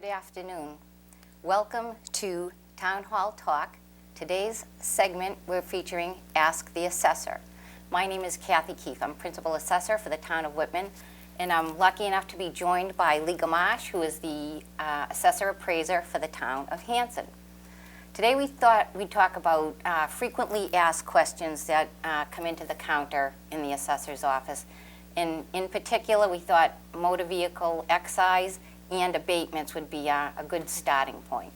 Good afternoon. Welcome to Town Hall Talk. Today's segment we're featuring Ask the Assessor. My name is Keefe. I'm Principal Assessor for the Town of Whitman, and I'm lucky enough to be joined by Gamache, who is the Assessor Appraiser for the Town of Hanson. Today we thought we'd talk about frequently asked questions that come into the counter in the Assessor's office. And in particular, we thought motor vehicle excise and abatements would be a good starting point.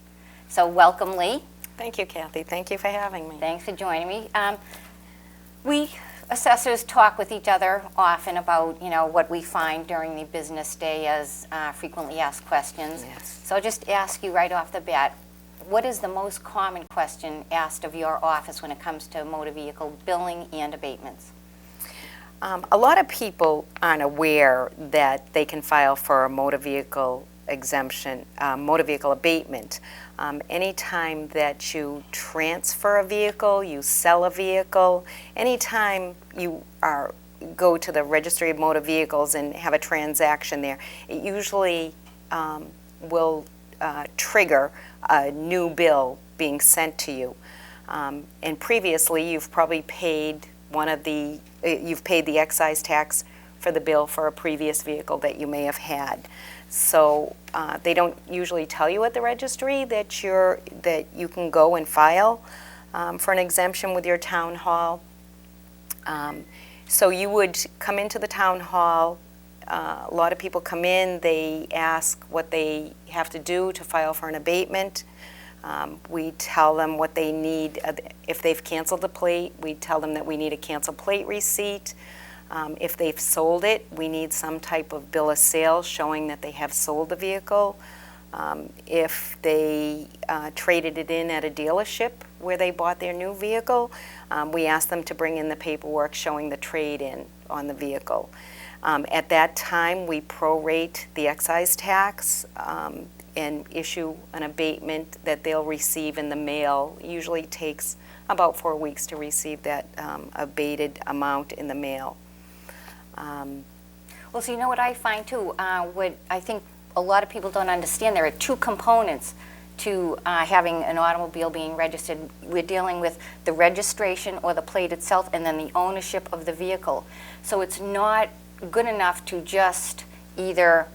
So welcome, Lee. Thank you, Kathy. Thank you for having me. Thanks for joining me. We assessors talk with each other often about, what we find during the business day as frequently asked questions. Yes. So I'll just ask you right off the bat, what is the most common question asked of your office when it comes to motor vehicle billing and abatements? A lot of people aren't aware that they can file for a motor vehicle exemption, motor vehicle abatement. Anytime that you transfer a vehicle, you sell a vehicle, anytime you go to the Registry of Motor Vehicles and have a transaction there, it usually will trigger a new bill being sent to you. And previously, you've probably paid you've paid the excise tax for the bill for a previous vehicle that you may have had. So they don't usually tell you at the registry that you can go and file for an exemption with your town hall. So you would come into the town hall. A lot of people come in, they ask what they have to do to file for an abatement. We tell them what they need. If they've canceled the plate, we tell them that we need a canceled plate receipt. If they've sold it, we need some type of bill of sale showing that they have sold the vehicle. If they traded it in at a dealership where they bought their new vehicle, we ask them to bring in the paperwork showing the trade-in on the vehicle. At that time, we prorate the excise tax and issue an abatement that they'll receive in the mail. Usually takes about 4 weeks to receive that abated amount in the mail. Well, so you know what I find too, what I think a lot of people don't understand, there are two components to having an automobile being registered. We're dealing with the registration or the plate itself and then the ownership of the vehicle. So it's not good enough to just either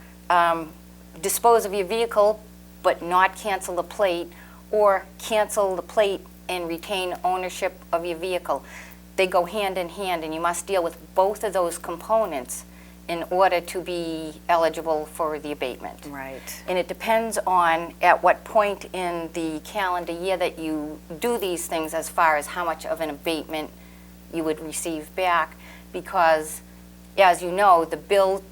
dispose of your vehicle but not cancel the plate, or cancel the plate and retain ownership of your vehicle. They go hand in hand, and you must deal with both of those components in order to be eligible for the abatement. Right. And it depends on at what point in the calendar year that you do these things as far as how much of an abatement you would receive back, because as you know, the bill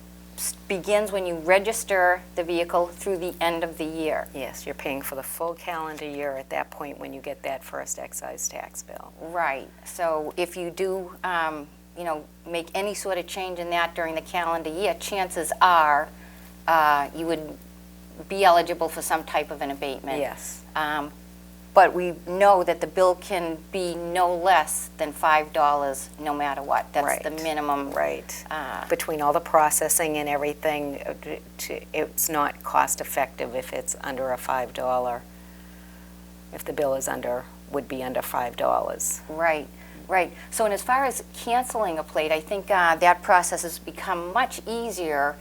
begins when you register the vehicle through the end of the year. Yes, you're paying for the full calendar year at that point when you get that first excise tax bill. Right. So if you do, make any sort of change in that during the calendar year, chances are you would be eligible for some type of an abatement. Yes. But we know that the bill can be no less than $5 no matter what. That's right. the minimum. Right. Between all the processing and everything, it's not cost effective if it's under a $5. If the bill is would be under $5. Right. Right. So and as far as canceling a plate, I think that process has become much easier,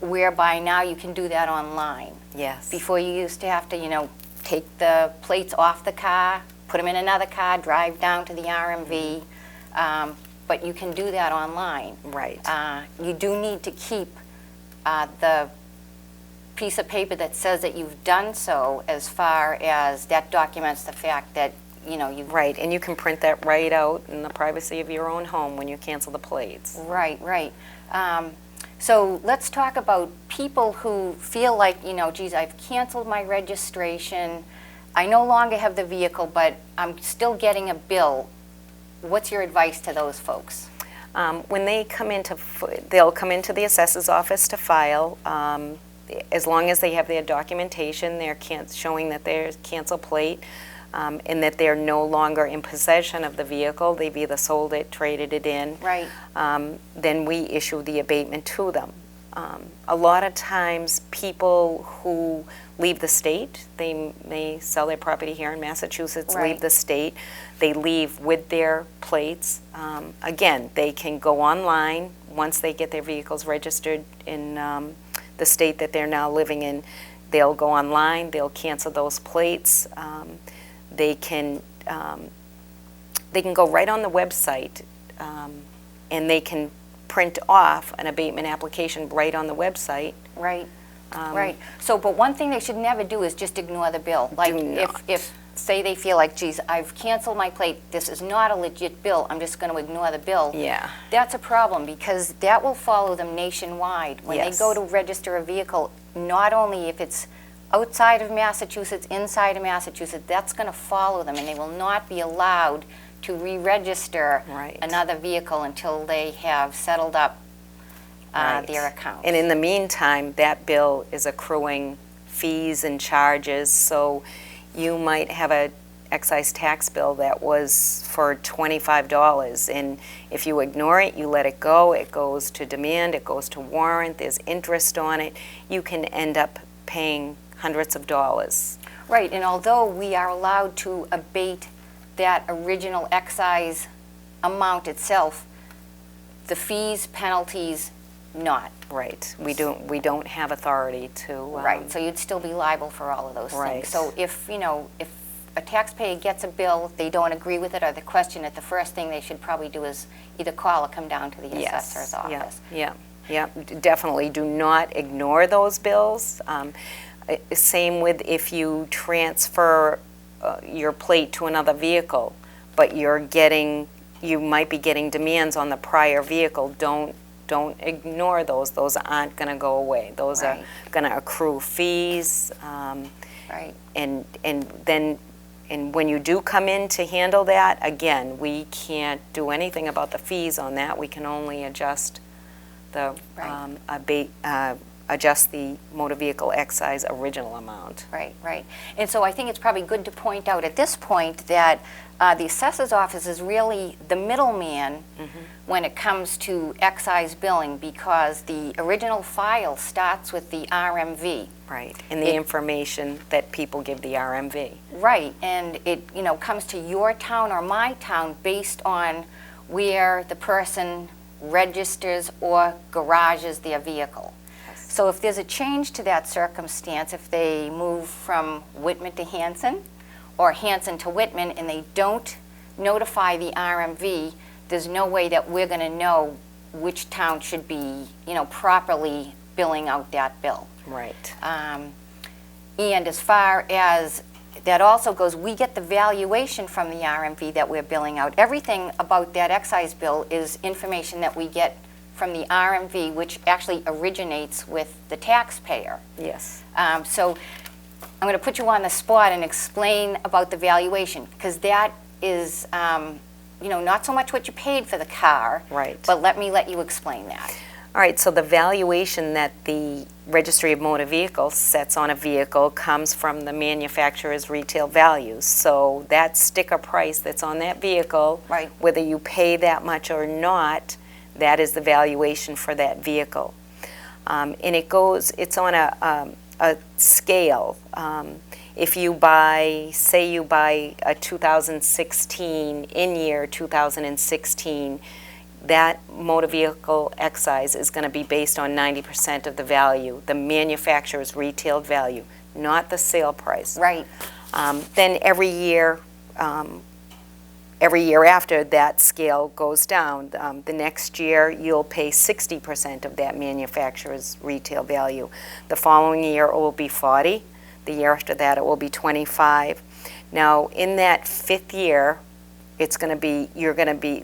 whereby now you can do that online. Yes. Before you used to have to, take the plates off the car, put them in another car, drive down to the RMV, but you can do that online. Right. You do need to keep the piece of paper that says that you've done so, as far as that documents the fact that you've... Right, and you can print that right out in the privacy of your own home when you cancel the plates. Right, right. So let's talk about people who feel like, geez, I've canceled my registration, I no longer have the vehicle, but I'm still getting a bill. What's your advice to those folks? When they they'll come into the assessor's office to file. As long as they have their documentation, they're showing that they're canceled plate, and that they're no longer in possession of the vehicle, they've either sold it, traded it in. Right. Then we issue the abatement to them. A lot of times people who leave the state, they may sell their property here in Massachusetts, Right. leave the state, they leave with their plates. Again, they can go online once they get their vehicles registered in the state that they're now living in. They'll go online, they'll cancel those plates. They can go right on the website and they can print off an abatement application right on the website. Right, right. So, but one thing they should never do is just ignore the bill. Like, not. if say they feel like, geez, I've canceled my plate, this is not a legit bill, I'm just going to ignore the bill. Yeah. That's a problem, because that will follow them nationwide. When Yes. they go to register a vehicle, not only if it's outside of Massachusetts, inside of Massachusetts, that's going to follow them, and they will not be allowed to re-register Right. another vehicle until they have settled up Right. their account. And in the meantime, that bill is accruing fees and charges, so you might have a excise tax bill that was for $25, and if you ignore it, you let it go, it goes to demand, it goes to warrant, there's interest on it, you can end up paying hundreds of dollars. Right, and although we are allowed to abate that original excise amount itself, the fees, penalties, not. Right. We don't have authority to. Right, so you'd still be liable for all of those Right. things. So if a taxpayer gets a bill, they don't agree with it, or they question it, the first thing they should probably do is either call or come down to the Yes. assessor's office. Yeah. Definitely do not ignore those bills. Same with if you transfer your plate to another vehicle, but you might be getting demands on the prior vehicle. Don't ignore those. Those aren't going to go away. Those Right. are going to accrue fees. Right. And when you do come in to handle that, again, we can't do anything about the fees on that. We can only adjust the Right. adjust the motor vehicle excise original amount. Right, right. And so I think it's probably good to point out at this point that the assessor's office is really the middleman when it comes to excise billing, because the original file starts with the RMV. Right, and the information that people give the RMV. Right, and it comes to your town or my town based on where the person registers or garages their vehicle. So if there's a change to that circumstance, if they move from Whitman to Hanson or Hanson to Whitman and they don't notify the RMV, there's no way that we're going to know which town should be, properly billing out that bill. Right. And as far as that also goes, we get the valuation from the RMV that we're billing out. Everything about that excise bill is information that we get from the RMV, which actually originates with the taxpayer. Yes. So I'm going to put you on the spot and explain about the valuation, because that is, not so much what you paid for the car. Right. But let you explain that. All right, so the valuation that the Registry of Motor Vehicles sets on a vehicle comes from the manufacturer's retail values. So that sticker price that's on that vehicle, Right. whether you pay that much or not, that is the valuation for that vehicle. And it's on a scale. If you say you buy a 2016, in year 2016, that motor vehicle excise is going to be based on 90% of the value, the manufacturer's retail value, not the sale price. Right. Then every year after, that scale goes down. The next year, you'll pay 60% of that manufacturer's retail value. The following year, it will be 40. The year after that, it will be 25. Now, in that fifth year, the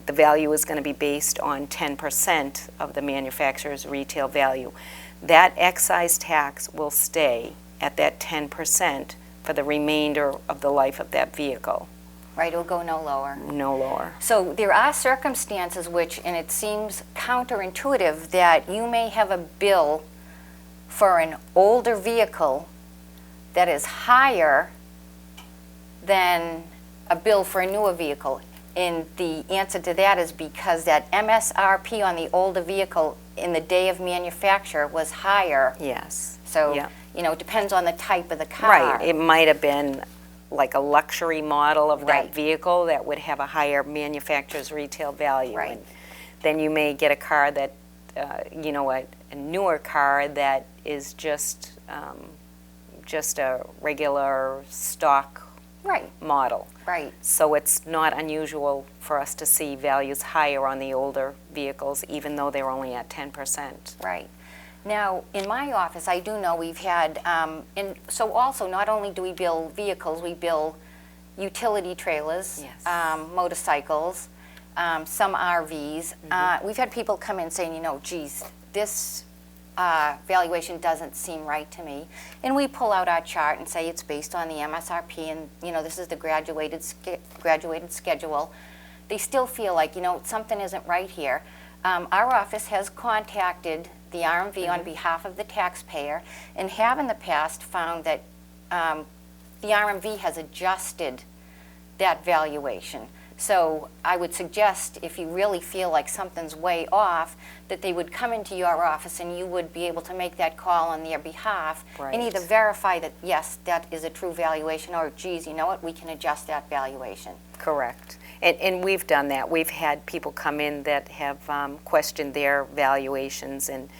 value is going to be based on 10% of the manufacturer's retail value. That excise tax will stay at that 10% for the remainder of the life of that vehicle. Right, it'll go no lower. No lower. So there are circumstances which, and it seems counterintuitive, that you may have a bill for an older vehicle that is higher than a bill for a newer vehicle. And the answer to that is because that MSRP on the older vehicle in the day of manufacture was higher. Yes. So, Yeah. you know, it depends on the type of the car. Right. It might have been like a luxury model of Right. that vehicle that would have a higher manufacturer's retail value. Right. And then you may get a car that, you know, a newer car that is just a regular stock Right, model. right. So it's not unusual for us to see values higher on the older vehicles, even though they're only at 10%. Right. Now, in my office, I do know we've had, and so also not only do we bill vehicles, we bill utility trailers, Yes. motorcycles, some RVs. We've had people come in saying, you know, geez, this valuation doesn't seem right to me. And we pull out our chart and say it's based on the MSRP and, you know, this is the graduated schedule. They still feel like, you know, something isn't right here. Our office has contacted the RMV on behalf of the taxpayer and have in the past found that the RMV has adjusted that valuation. So I would suggest if you really feel like something's way off, that they would come into your office and you would be able to make that call on their behalf and Right. either verify that, yes, that is a true valuation, or, geez, you know what, we can adjust that valuation. Correct. And we've done that. We've had people come in that have questioned their valuations, and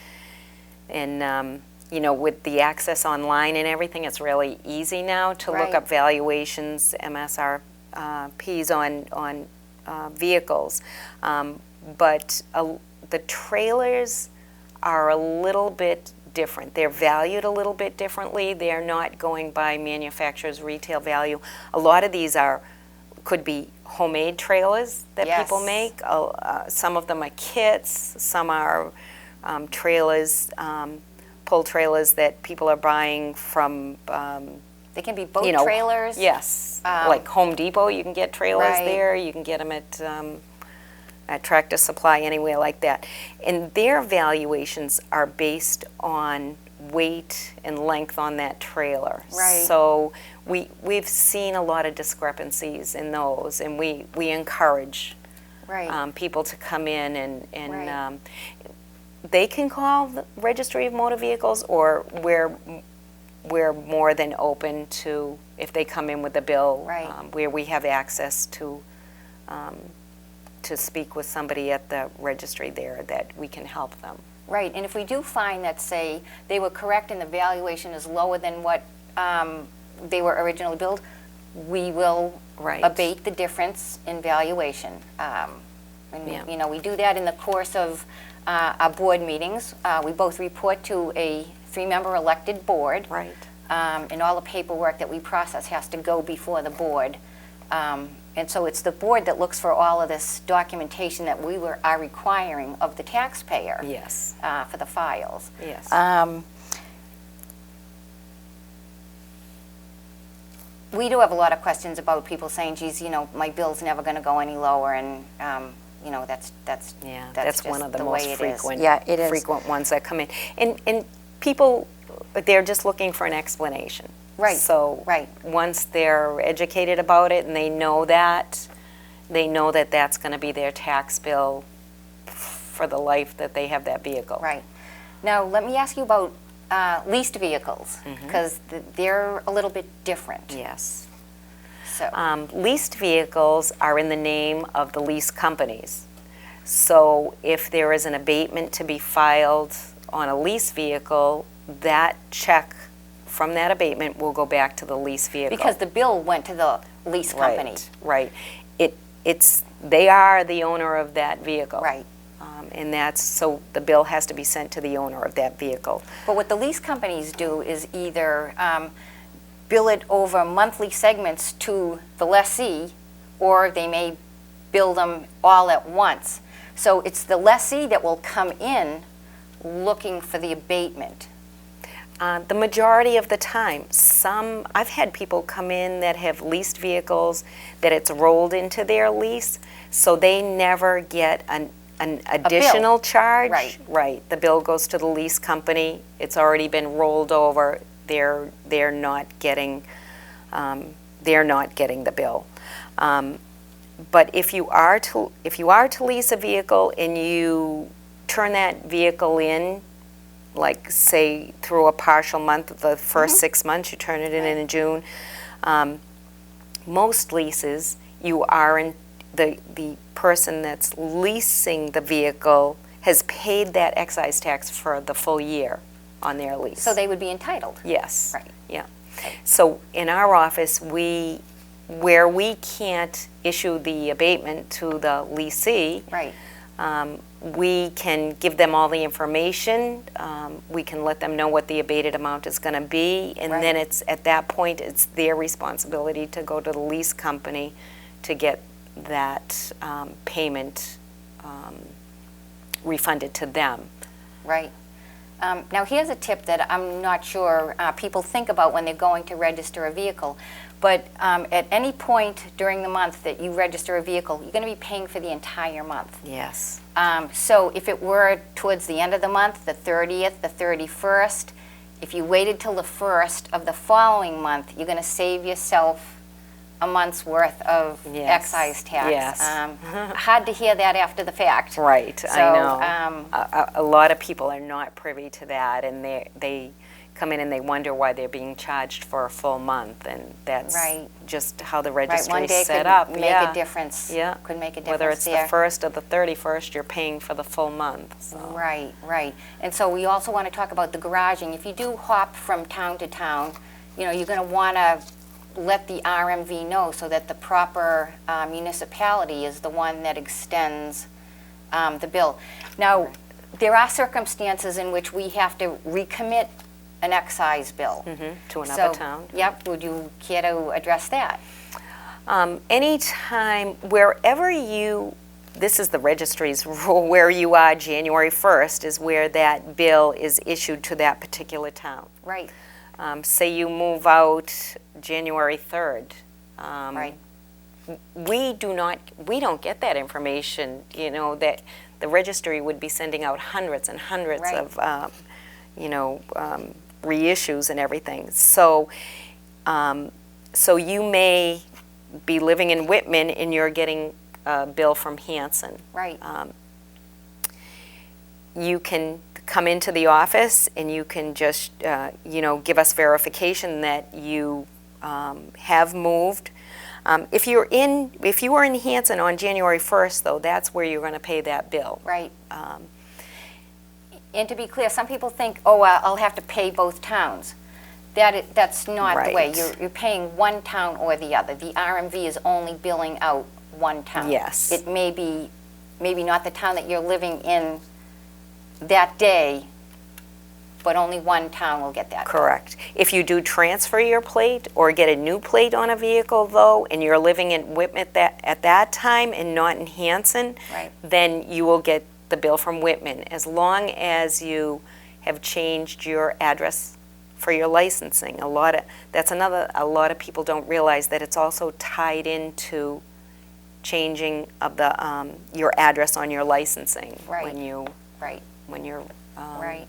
you know, with the access online and everything, it's really easy now to look Right. up valuations, MSRPs on vehicles. But the trailers are a little bit different. They're valued a little bit differently. They're not going by manufacturer's retail value. A lot of these could be homemade trailers that people Yes. make. Some of them are kits. Some are trailers, pull trailers that people are buying from, They can be boat you know, trailers. Yes, like Home Depot, you can get trailers Right. there. You can get them at Tractor Supply, anywhere like that. And their valuations are based on weight and length on that trailer. Right. So we've seen a lot of discrepancies in those, and we encourage Right. people to come in and Right. they can call the Registry of Motor Vehicles, or we're more than open to, if they come in with a bill, Right. where we have access to speak with somebody at the registry there, that we can help them. Right, and if we do find that, say, they were correct and the valuation is lower than what they were originally billed, we will Right. abate the difference in valuation. And, Yeah. you know, we do that in the course of our board meetings. We both report to a 3-member elected board. Right. And all the paperwork that we process has to go before the board. And so it's the board that looks for all of this documentation that we are requiring of the taxpayer. Yes. For the files. Yes. We do have a lot of questions about people saying, geez, you know, my bill's never going to go any lower, and, you know, that's Yeah, that's that's one just of the the most way it is. frequent, Yeah, it is. frequent ones that come in. And people, they're just looking for an explanation. Right, So right. once they're educated about it and they know that that's going to be their tax bill for the life that they have that vehicle. Right. Now, let me ask you about leased vehicles, because they're a little bit different. Yes. So, Leased vehicles are in the name of the lease companies. So if there is an abatement to be filed on a lease vehicle, that check from that abatement will go back to the lease vehicle. because the bill went to the lease company. Right. They are the owner of that vehicle. Right. And that's, so the bill has to be sent to the owner of that vehicle. But what the lease companies do is either bill it over monthly segments to the lessee, or they may bill them all at once. So it's the lessee that will come in looking for the abatement. The majority of the time, I've had people come in that have leased vehicles that it's rolled into their lease, so they never get an additional charge. Right. Right. The bill goes to the lease company. It's already been rolled over. They're not getting the bill. But if you are to lease a vehicle and you turn that vehicle in, like say through a partial month, the first 6 months, you turn it in June. Most leases, you are in the person that's leasing the vehicle has paid that excise tax for the full year on their lease. So they would be entitled. Yes. Right. Yeah. So in our office, where we can't issue the abatement to the leasee, Right. we can give them all the information. We can let them know what the abated amount is going to be, and Right. then it's at that point it's their responsibility to go to the lease company to get that payment refunded to them. Right. Now here's a tip that I'm not sure people think about when they're going to register a vehicle, but at any point during the month that you register a vehicle, you're going to be paying for the entire month. Yes. So if it were towards the end of the month, the 30th, the 31st, if you waited till the 1st of the following month, you're going to save yourself a month's worth of Yes. excise tax. Yes. Hard to hear that after the fact. Right, So, I know. A lot of people are not privy to that, and they come in and they wonder why they're being charged for a full month, and that's Right. just how the Right, registry one is day set could up. make Yeah. a difference. Yeah. Could make a difference Whether it's there. the 1st or the 31st, you're paying for the full month. So. Right, right. And so we also want to talk about the garaging. If you do hop from town to town, you're going to want to let the RMV know so that the proper municipality is the one that extends the bill. Now, there are circumstances in which we have to recommit an excise bill. To another So, town. Yep, would you care to address that? Anytime, wherever this is the registry's rule, where you are January 1st is where that bill is issued to that particular town. Right, Say you move out January 3rd. right, We don't get that information, that the registry would be sending out hundreds and hundreds Right. of, reissues and everything. So, so you may be living in Whitman and you're getting a bill from Hanson. right. You can come into the office and you can just, give us verification that you have moved. If you were in Hanson on January 1st, though, that's where you're going to pay that bill. Right. And to be clear, some people think, oh, I'll have to pay both towns. That's not the way. Right. You're paying one town or the other. The RMV is only billing out one town. Yes. It may be maybe not the town that you're living in that day, but only one town will get that. Correct. If you do transfer your plate or get a new plate on a vehicle, though, and you're living in Whitman at that time and not in Hanson, Right. then you will get the bill from Whitman, as long as you have changed your address for your licensing. A lot of people don't realize that it's also tied into changing of the your address on your licensing. Right. when you Right, when you're right,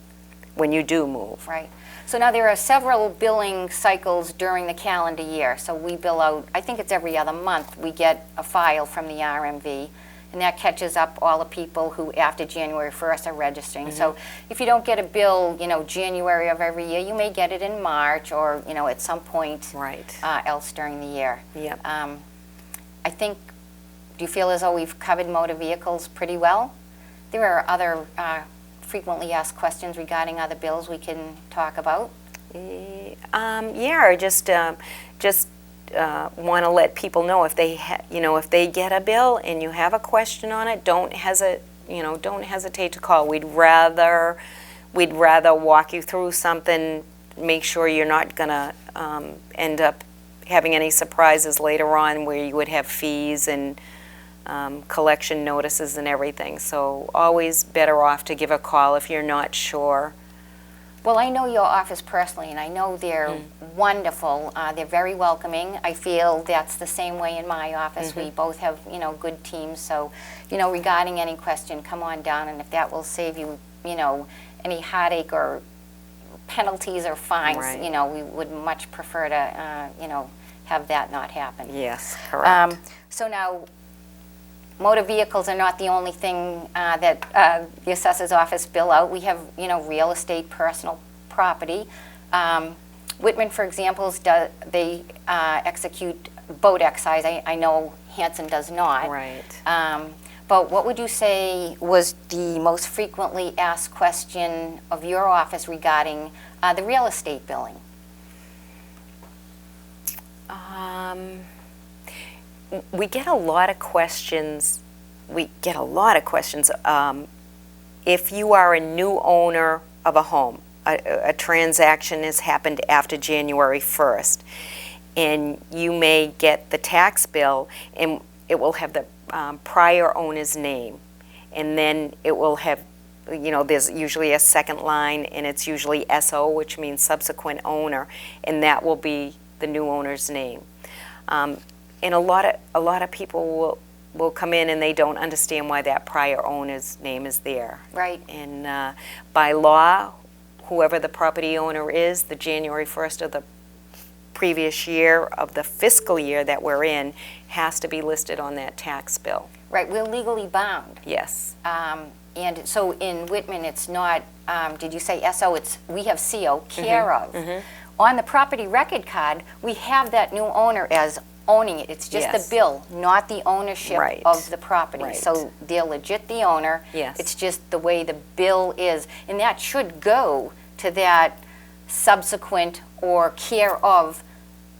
when you do move. right. So now there are several billing cycles during the calendar year. So we bill out, I think it's every other month, we get a file from the RMV. And that catches up all the people who, after January 1st, are registering. So if you don't get a bill, January of every year, you may get it in March or, at some point Right. else during the year. Yep. I think, do you feel as though we've covered motor vehicles pretty well? There are other frequently asked questions regarding other bills we can talk about. Yeah, or just want to let people know if they if they get a bill and you have a question on it, don't hesitate to call. We'd rather walk you through something, make sure you're not going to end up having any surprises later on where you would have fees and collection notices and everything. So always better off to give a call if you're not sure. Well, I know your office personally, and I know they're wonderful. They're very welcoming. I feel that's the same way in my office. We both have, good teams. So, regarding any question, come on down, and if that will save you, any heartache or penalties or fines, Right. We would much prefer to, have that not happen. Yes, correct. So now, motor vehicles are not the only thing that the assessor's office bill out. We have, real estate, personal property. Whitman, for example, they execute boat excise. I know Hanson does not. Right. But what would you say was the most frequently asked question of your office regarding the real estate billing? We get a lot of questions. If you are a new owner of a home, a transaction has happened after January 1st, and you may get the tax bill, and it will have the prior owner's name, and then it will have, there's usually a second line, and it's usually SO, which means subsequent owner, and that will be the new owner's name. And a lot of people will come in and they don't understand why that prior owner's name is there. Right. And by law, whoever the property owner is, the January 1st of the previous year of the fiscal year that we're in has to be listed on that tax bill. Right, we're legally bound. Yes. And so in Whitman, it's not, did you say SO? We have CO, care of. On the property record card, we have that new owner as owning it. It's just the bill, not the ownership of the property. Right. So they're legit the owner. Yes. It's just the way the bill is. And that should go to that subsequent or care of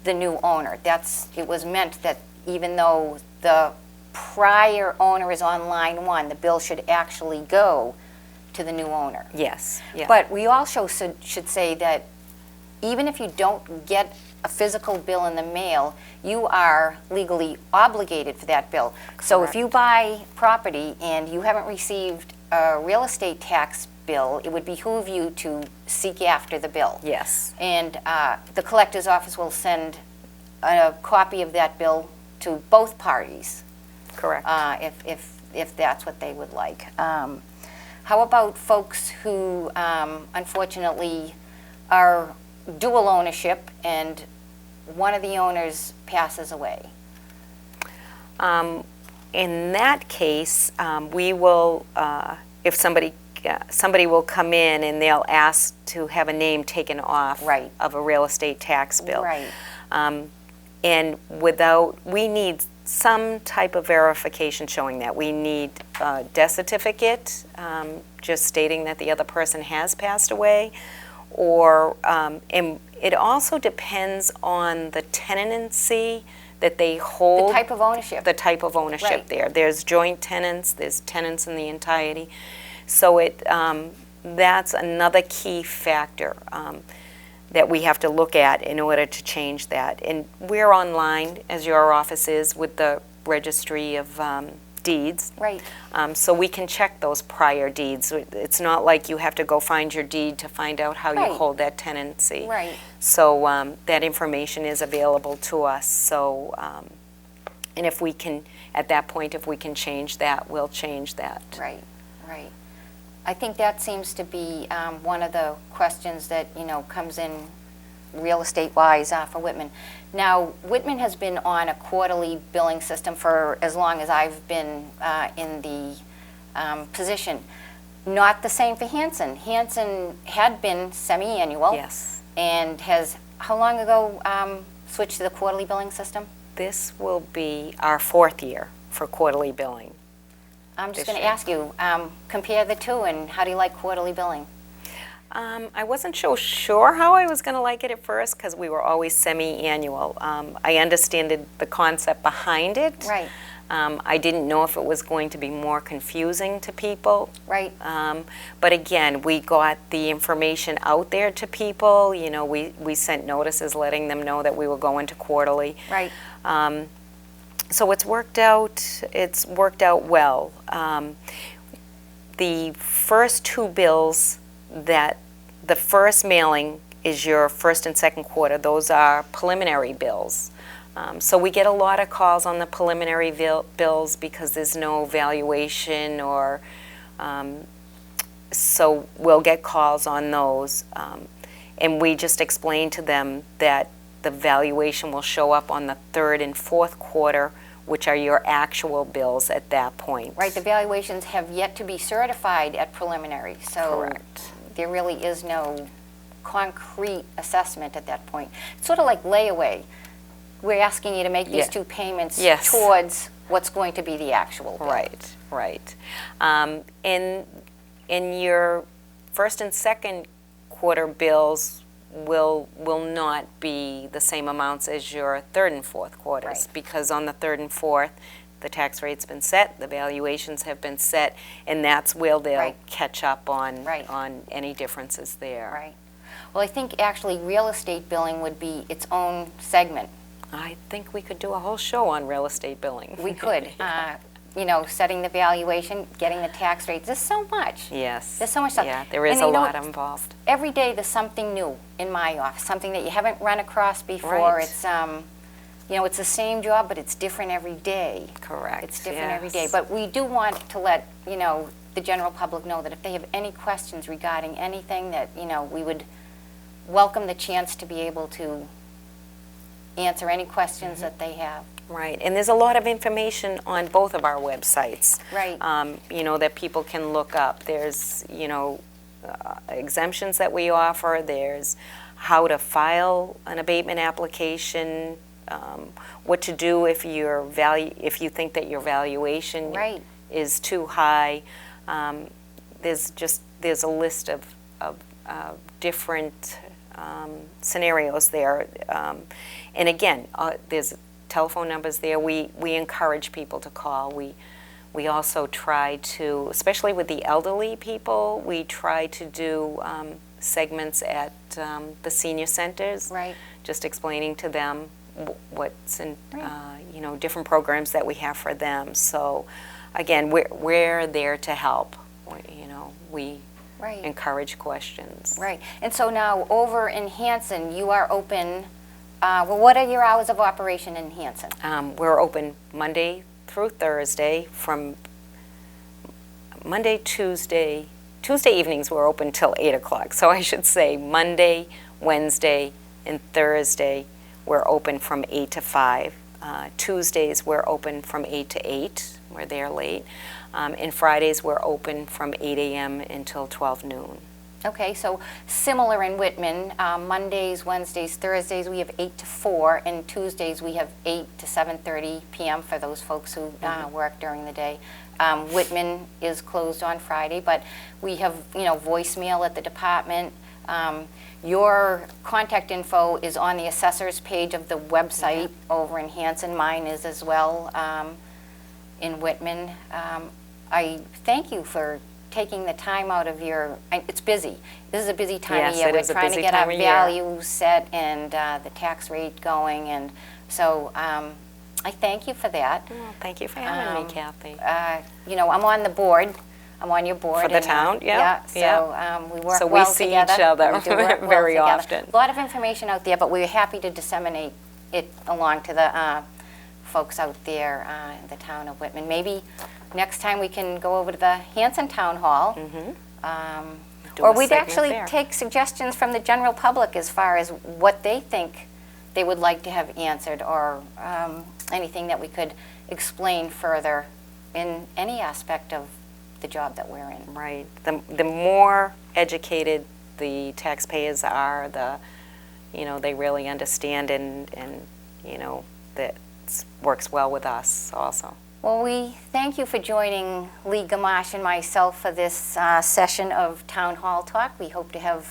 the new owner. It was meant that even though the prior owner is on line 1, the bill should actually go to the new owner. Yes. Yeah. But we also should say that even if you don't get a physical bill in the mail, you are legally obligated for that bill. So if you buy property and you haven't received a real estate tax bill, it would behoove you to seek after the bill. Yes. And the collector's office will send a copy of that bill to both parties. Correct. If that's what they would like. How about folks who unfortunately are dual ownership and one of the owners passes away? In that case, we will, if somebody will come in and they'll ask to have a name taken off of a real estate tax bill. Right. And we need some type of verification showing that. We need a death certificate, just stating that the other person has passed away, or, and it also depends on the tenancy that they hold. The type of ownership. The type of ownership there. There's joint tenants, there's tenants in the entirety. So that's another key factor that we have to look at in order to change that. And we're online, as your office is, with the Registry of Deeds. Right. So we can check those prior deeds. It's not like you have to go find your deed to find out how you hold that tenancy. Right. So that information is available to us. So, and if we can, at that point, if we can change that, we'll change that. Right, right. I think that seems to be one of the questions that, comes in real estate-wise for Whitman. Now, Whitman has been on a quarterly billing system for as long as I've been in the position. Not the same for Hanson. Hanson had been semi-annual. Yes. And has, how long ago, switched to the quarterly billing system? This will be our 4th year for quarterly billing. I'm just going to ask you, compare the two, and how do you like quarterly billing? I wasn't so sure how I was going to like it at first because we were always semi-annual. I understood the concept behind it. Right. I didn't know if it was going to be more confusing to people. Right. But again, we got the information out there to people. We sent notices letting them know that we were going to quarterly. Right. So it's worked out well. The first 2 bills, that the first mailing is your first and second quarter. Those are preliminary bills. So we get a lot of calls on the preliminary bills because there's no valuation, or so we'll get calls on those. And we just explain to them that the valuation will show up on the 3rd and 4th quarter which are your actual bills at that point. Right, the valuations have yet to be certified at preliminary, so Correct. there really is no concrete assessment at that point. It's sort of like layaway. We're asking you to make these Yeah. two payments Yes. towards what's going to be the actual bill. Right, right. In your first and second quarter bills will not be the same amounts as your third and fourth quarters, Right. because on the third and fourth, the tax rate's been set, the valuations have been set, and that's where they'll Right. catch up on Right. on any differences there. Right. Well, I think actually real estate billing would be its own segment. I think we could do a whole show on real estate billing. We could, you know, setting the valuation, getting the tax rates. There's so much. Yes. There's so much stuff. Yeah, there is And a you know lot what? involved. Every day there's something new in my office, something that you haven't run across before. Right. It's, you know, it's the same job, but it's different every day. Correct. It's different every day. yes. But we do want to let, you know, the general public know that if they have any questions regarding anything, that, you know, we would welcome the chance to be able to answer any questions that they have. Right, and there's a lot of information on both of our websites. Right. You know, that people can look up. There's, you know, exemptions that we offer. There's how to file an abatement application, what to do if if you think that your valuation Right. is too high. There's a list of different scenarios there. And again, there's telephone numbers there. We encourage people to call. We also try to, especially with the elderly people, we try to do segments at the senior centers. Right. Just explaining to them what's in, Right. you know, different programs that we have for them. So again, we're there to help. You know, we Right. encourage questions. Right. And so now over in Hanson, you are open, well, what are your hours of operation in Hanson? We're open Monday through Thursday from Tuesday evenings we're open till 8 o'clock. So I should say Monday, Wednesday, and Thursday we're open from 8 to 5. Tuesdays we're open from 8 to 8. We're there late. And Fridays we're open from 8 a.m. until 12 noon. Okay, so similar in Whitman, Mondays, Wednesdays, Thursdays we have 8 to 4, and Tuesdays we have 8 to 7:30 p.m. for those folks who work during the day. Whitman is closed on Friday, but we have, you know, voicemail at the department. Your contact info is on the Assessors page of the website over in Hanson. Mine is as well in Whitman. I thank you for taking the time out of your, it's busy. This is a busy time of Yes, year. it We're is a trying to busy get our time of year. value set and the tax rate going, and so I thank you for that. Well, thank you for having me, Kathy. You know, I'm on the board. I'm on your board. For the and, town, yeah, Yeah, so we work So we well see together. each other We do work well very together. often. A lot of information out there, but we're happy to disseminate it along to the folks out there in the town of Whitman. Maybe next time we can go over to the Hanson Town Hall. Do Or a we'd segment actually there. take suggestions from the general public as far as what they think they would like to have answered, or anything that we could explain further in any aspect of the job that we're in. Right. The more educated the taxpayers are, you know, they really understand and you know, that works well with us also. Well, we thank you for joining Lee Gamache and myself for this session of Town Hall Talk. We hope to have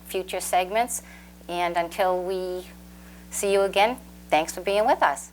future segments, and until we see you again, thanks for being with us.